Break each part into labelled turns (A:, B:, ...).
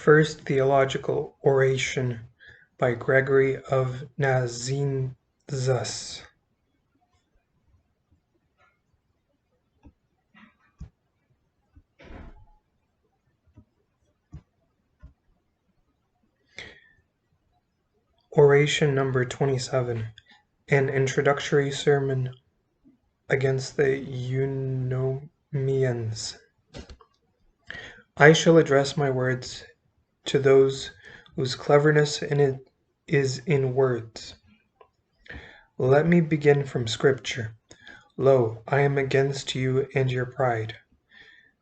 A: First Theological Oration by Gregory of Nazianzus. Oration number 27. An introductory sermon against the Eunomians. I shall address my words to those whose cleverness in it is in words. Let me begin from Scripture. Lo, I am against you and your pride.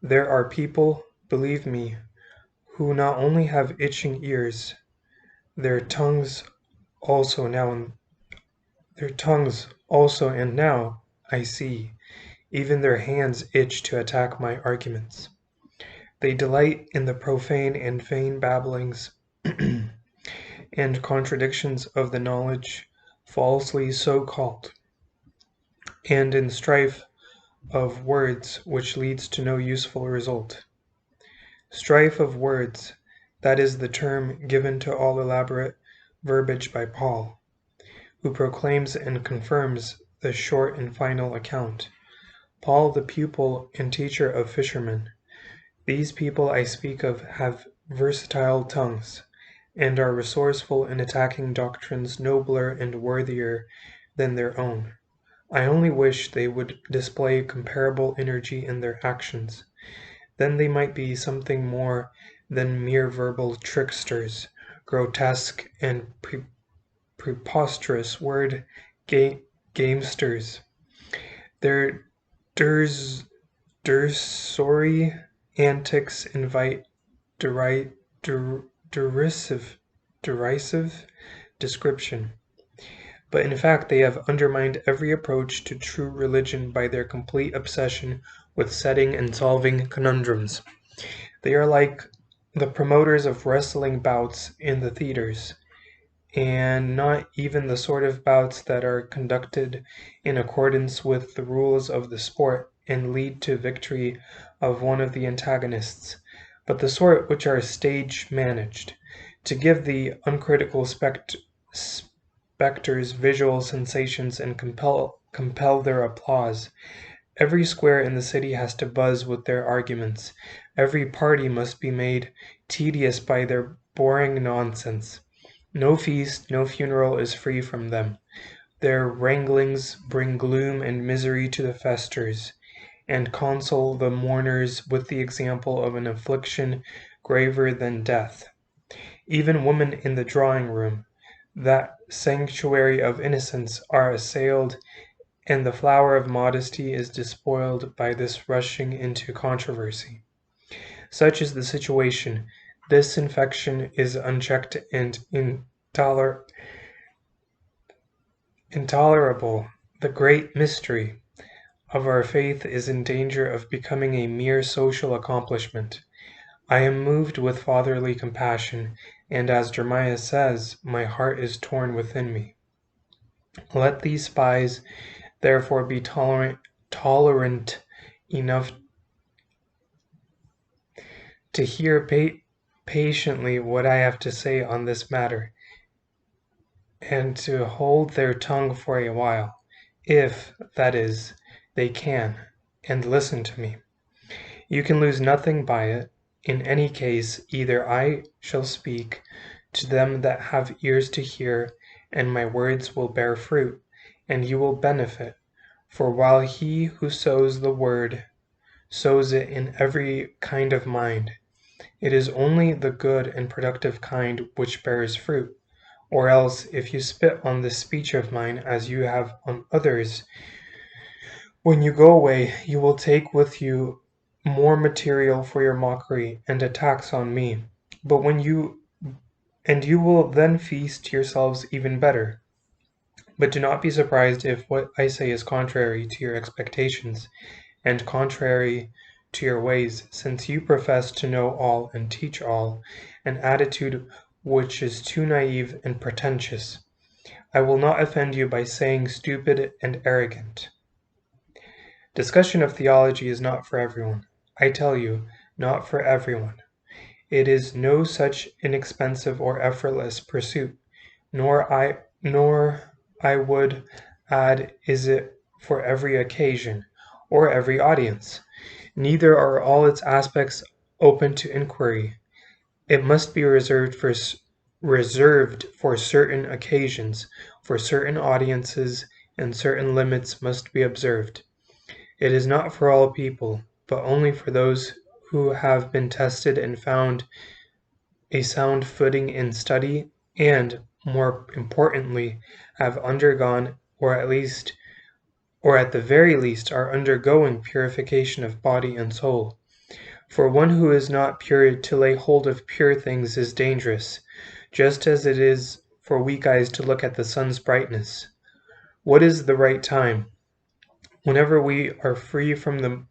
A: There are people, believe me, who not only have itching ears, their tongues also and now I see, even their hands itch to attack my arguments. They delight in the profane and vain babblings and contradictions of the knowledge falsely so called, and in strife of words which leads to no useful result. Strife of words, that is the term given to all elaborate verbiage by Paul, who proclaims and confirms the short and final account. Paul, the pupil and teacher of fishermen. These people I speak of have versatile tongues, and are resourceful in attacking doctrines nobler and worthier than their own. I only wish they would display comparable energy in their actions. Then they might be something more than mere verbal tricksters, grotesque and preposterous word gamesters. Their dersory antics invite derisive description. But in fact they have undermined every approach to true religion by their complete obsession with setting and solving conundrums. They are like the promoters of wrestling bouts in the theaters, and not even the sort of bouts that are conducted in accordance with the rules of the sport and lead to victory of one of the antagonists, but the sort which are stage managed, to give the uncritical spectators visual sensations and compel their applause. Every square in the city has to buzz with their arguments. Every party must be made tedious by their boring nonsense. No feast, no funeral is free from them. Their wranglings bring gloom and misery to the festers, and console the mourners with the example of an affliction graver than death. Even women in the drawing-room, that sanctuary of innocence, are assailed, and the flower of modesty is despoiled by this rushing into controversy. Such is the situation. This infection is unchecked and intolerable. The great mystery of our faith is in danger of becoming a mere social accomplishment. I am moved with fatherly compassion, and as Jeremiah says, my heart is torn within me. Let these spies therefore be tolerant enough to hear patiently what I have to say on this matter, and to hold their tongue for a while, if, that is, they can, and listen to me. You can lose nothing by it. In any case, either I shall speak to them that have ears to hear, and my words will bear fruit, and you will benefit. For while he who sows the word sows it in every kind of mind, it is only the good and productive kind which bears fruit. Or else, if you spit on this speech of mine as you have on others, when you go away, you will take with you more material for your mockery and attacks on me. But you will then feast yourselves even better. But do not be surprised if what I say is contrary to your expectations, and contrary to your ways, since you profess to know all and teach all, an attitude which is too naive and pretentious. I will not offend you by saying stupid and arrogant. Discussion of theology is not for everyone. I tell you, not for everyone. It is no such inexpensive or effortless pursuit, nor I would add is it for every occasion, or every audience. Neither are all its aspects open to inquiry. It must be reserved for certain occasions, for certain audiences, and certain limits must be observed. It is not for all people, but only for those who have been tested and found a sound footing in study, and, more importantly, have undergone, or at the very least are undergoing purification of body and soul. For one who is not pure to lay hold of pure things is dangerous, just as it is for weak eyes to look at the sun's brightness. What is the right time? Whenever we are free from the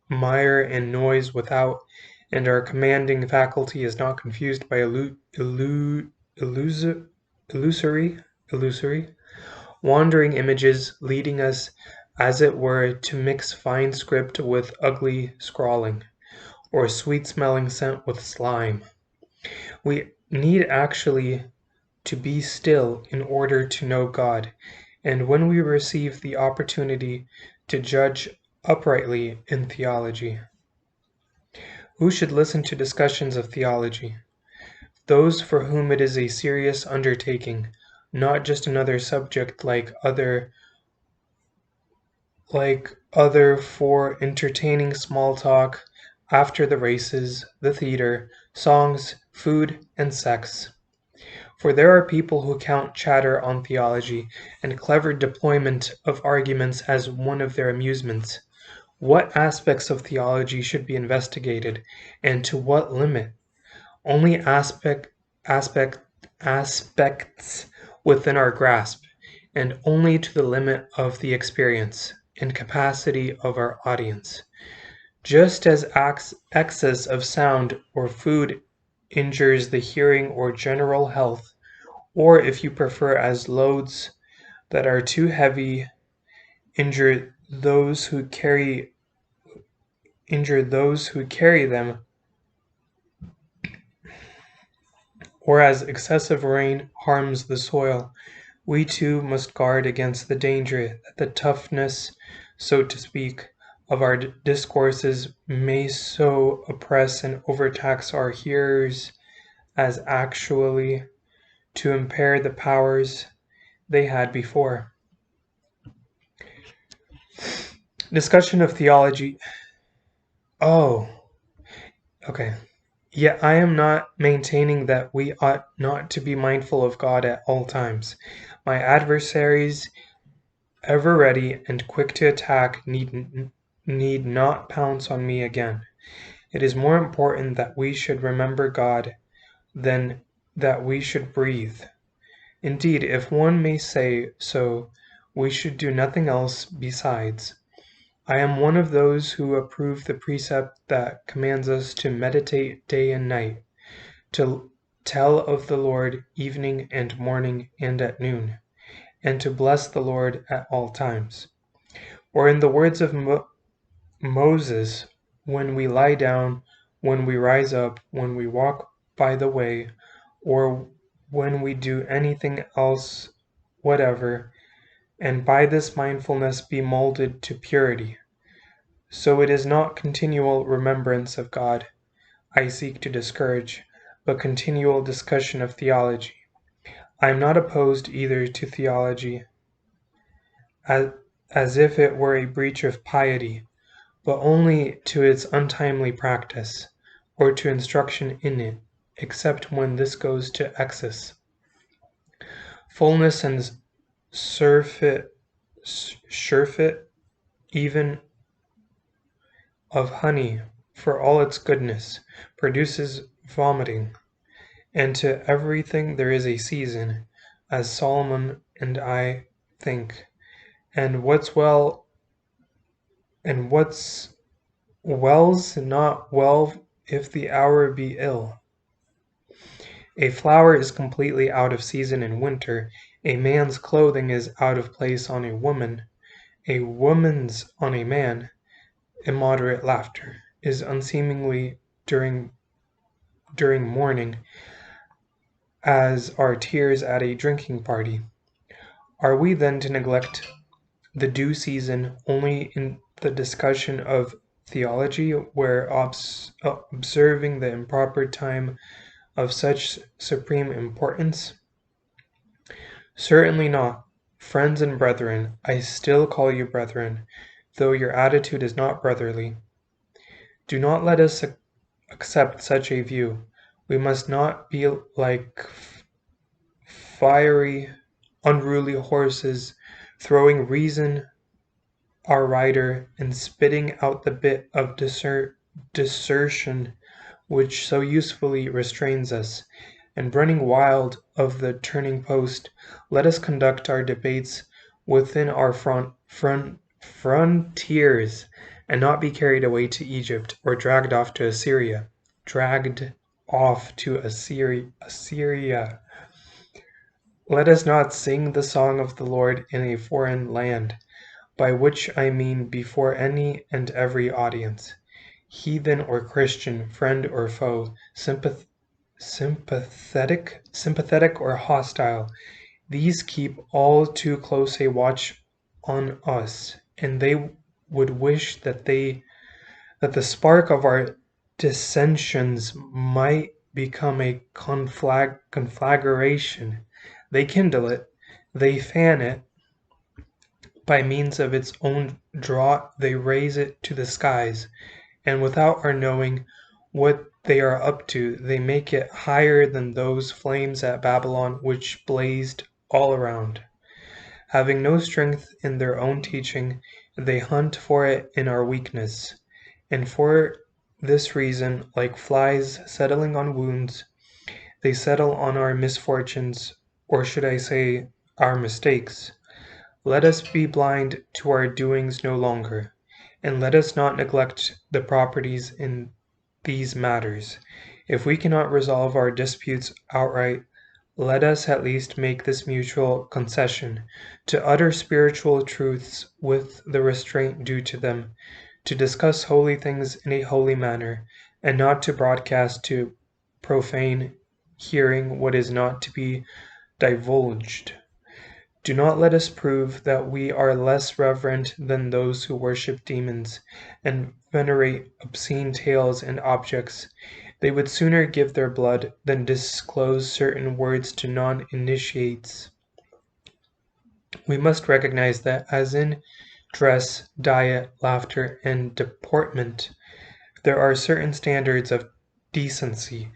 A: mire and noise without, and our commanding faculty is not confused by illusory, wandering images leading us, as it were, to mix fine script with ugly scrawling, or sweet-smelling scent with slime. We need actually to be still in order to know God, and when we receive the opportunity to judge uprightly in theology. Who should listen to discussions of theology? Those for whom it is a serious undertaking, not just another subject like other for entertaining small talk after the races, the theater, songs, food, and sex. For there are people who count chatter on theology and clever deployment of arguments as one of their amusements. What aspects of theology should be investigated, and to what limit? Only aspects within our grasp, and only to the limit of the experience and capacity of our audience. Just as excess of sound or food injures the hearing or general health, or if you prefer as loads that are too heavy injure those who carry them, or as excessive rain harms the soil, we too must guard against the danger that the toughness, so to speak, of our discourses may so oppress and overtax our hearers as actually to impair the powers they had before. Discussion of theology. Oh, okay. Yet I am not maintaining that we ought not to be mindful of God at all times. My adversaries, ever ready and quick to attack, need not pounce on me again. It is more important that we should remember God than that we should breathe. Indeed, if one may say so, we should do nothing else besides. I am one of those who approve the precept that commands us to meditate day and night, to tell of the Lord evening and morning and at noon, and to bless the Lord at all times. Or in the words of Moses, when we lie down, when we rise up, when we walk by the way, or when we do anything else whatever, and by this mindfulness be molded to purity. So it is not continual remembrance of God I seek to discourage, but continual discussion of theology. I am not opposed either to theology as if it were a breach of piety, but only to its untimely practice, or to instruction in it, except when this goes to excess. Fullness and surfeit even of honey, for all its goodness, produces vomiting, and to everything there is a season, as Solomon and I think, and what's well's not well if the hour be ill. A flower is completely out of season in winter, a man's clothing is out of place on a woman's on a man. Immoderate laughter is unseemly during during mourning as are tears at a drinking party. Are we then to neglect the due season only in the discussion of theology, where observing the improper time of such supreme importance? Certainly not. Friends and brethren, I still call you brethren, though your attitude is not brotherly. Do not let us accept such a view. We must not be like fiery, unruly horses, throwing reason our rider and spitting out the bit of desertion which so usefully restrains us, and running wild of the turning post. Let us conduct our debates within our frontiers, and not be carried away to Egypt, or dragged off to Assyria. Assyria. Let us not sing the song of the Lord in a foreign land, by which I mean before any and every audience, heathen or Christian, friend or foe, sympathetic or hostile. These keep all too close a watch on us, and they would wish that the spark of our dissensions might become a conflagration. They kindle it, they fan it, by means of its own draught they raise it to the skies, and without our knowing what they are up to, they make it higher than those flames at Babylon which blazed all around. Having no strength in their own teaching, they hunt for it in our weakness, and for this reason, like flies settling on wounds, they settle on our misfortunes, or should I say, our mistakes. Let us be blind to our doings no longer, and let us not neglect the proprieties in these matters. If we cannot resolve our disputes outright, let us at least make this mutual concession, to utter spiritual truths with the restraint due to them, to discuss holy things in a holy manner, and not to broadcast to profane hearing what is not to be divulged. Do not let us prove that we are less reverent than those who worship demons and venerate obscene tales and objects. They would sooner give their blood than disclose certain words to non-initiates. We must recognize that as in dress, diet, laughter, and deportment, there are certain standards of decency.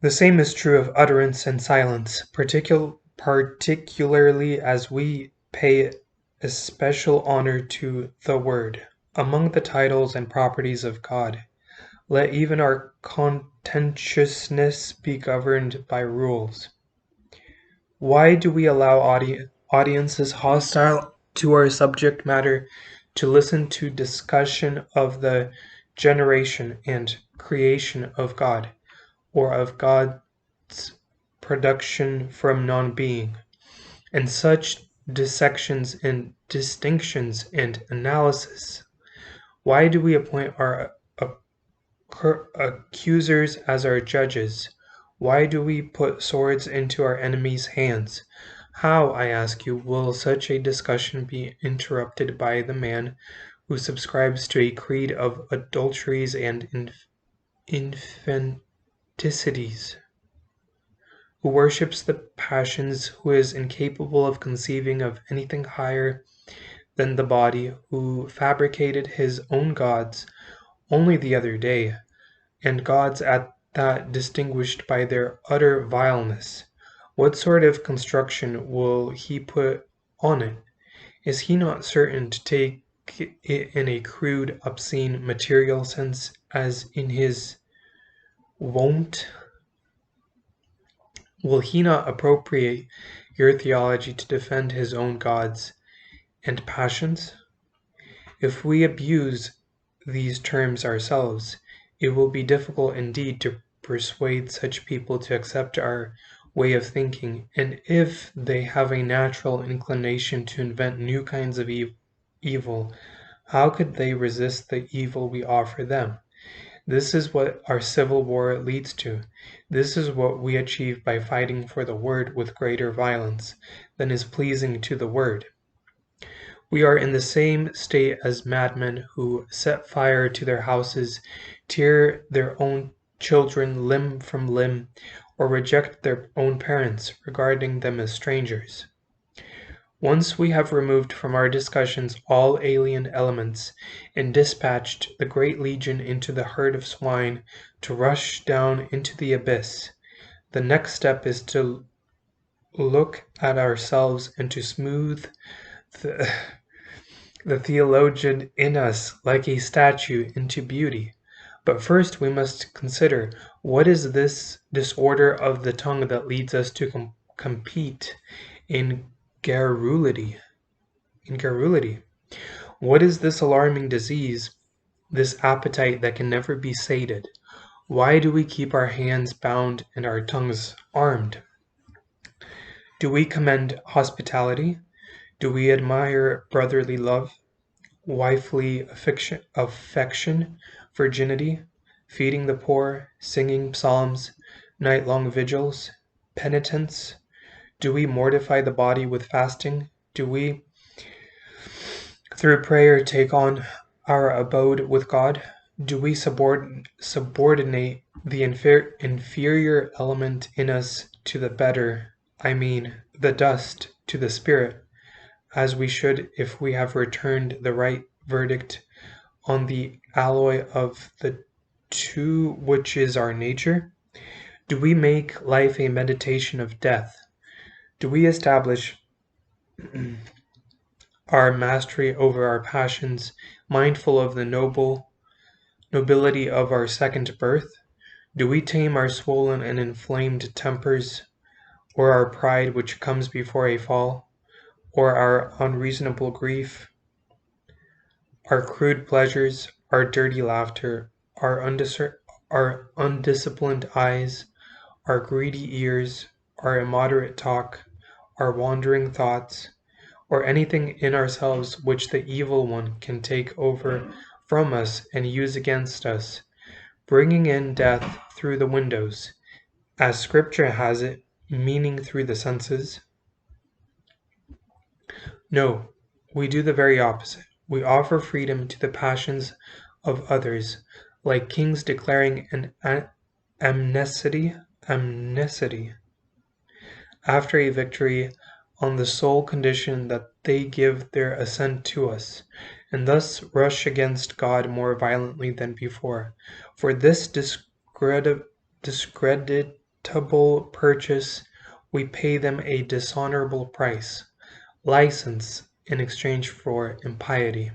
A: The same is true of utterance and silence, particularly as we pay especial honor to the Word. Among the titles and properties of God, let even our contentiousness be governed by rules. Why do we allow audiences hostile to our subject matter to listen to discussion of the generation and creation of God, or of God's production from non-being, and such dissections and distinctions and analysis? Why do we appoint our accusers as our judges? Why do we put swords into our enemies' hands? How, I ask you, will such a discussion be interrupted by the man who subscribes to a creed of adulteries and infanticides, who worships the passions, who is incapable of conceiving of anything higher than the body, who fabricated his own gods only the other day, and gods at that distinguished by their utter vileness? What sort of construction will he put on it? Is he not certain to take it in a crude, obscene, material sense, as in his wont? Will he not appropriate your theology to defend his own gods and passions? If we abuse these terms ourselves, it will be difficult indeed to persuade such people to accept our way of thinking, and if they have a natural inclination to invent new kinds of evil, how could they resist the evil we offer them? This is what our civil war leads to. This is what we achieve by fighting for the word with greater violence than is pleasing to the word. We are in the same state as madmen who set fire to their houses, tear their own children limb from limb, or reject their own parents, regarding them as strangers. Once we have removed from our discussions all alien elements, and dispatched the great legion into the herd of swine to rush down into the abyss, the next step is to look at ourselves and to smooth the theologian in us like a statue into beauty. But first we must consider, what is this disorder of the tongue that leads us to compete in garrulity? What is this alarming disease, this appetite that can never be sated? Why do we keep our hands bound and our tongues armed? Do we commend hospitality? Do we admire brotherly love, wifely affection, virginity, feeding the poor, singing psalms, night-long vigils, penitence? Do we mortify the body with fasting? Do we, through prayer, take on our abode with God? Do we subordinate the inferior element in us to the better, the dust, to the spirit, as we should if we have returned the right verdict on the alloy of the two which is our nature? Do we make life a meditation of death? Do we establish our mastery over our passions, mindful of the nobility of our second birth? Do we tame our swollen and inflamed tempers, or our pride which comes before a fall, or our unreasonable grief, our crude pleasures, our dirty laughter, our undisciplined eyes, our greedy ears, our immoderate talk, our wandering thoughts, or anything in ourselves which the evil one can take over from us and use against us, bringing in death through the windows, as Scripture has it, meaning through the senses? No, we do the very opposite. We offer freedom to the passions of others, like kings declaring an amnesty after a victory, on the sole condition that they give their assent to us, and thus rush against God more violently than before. For this discreditable purchase we pay them a dishonorable price, license in exchange for impiety.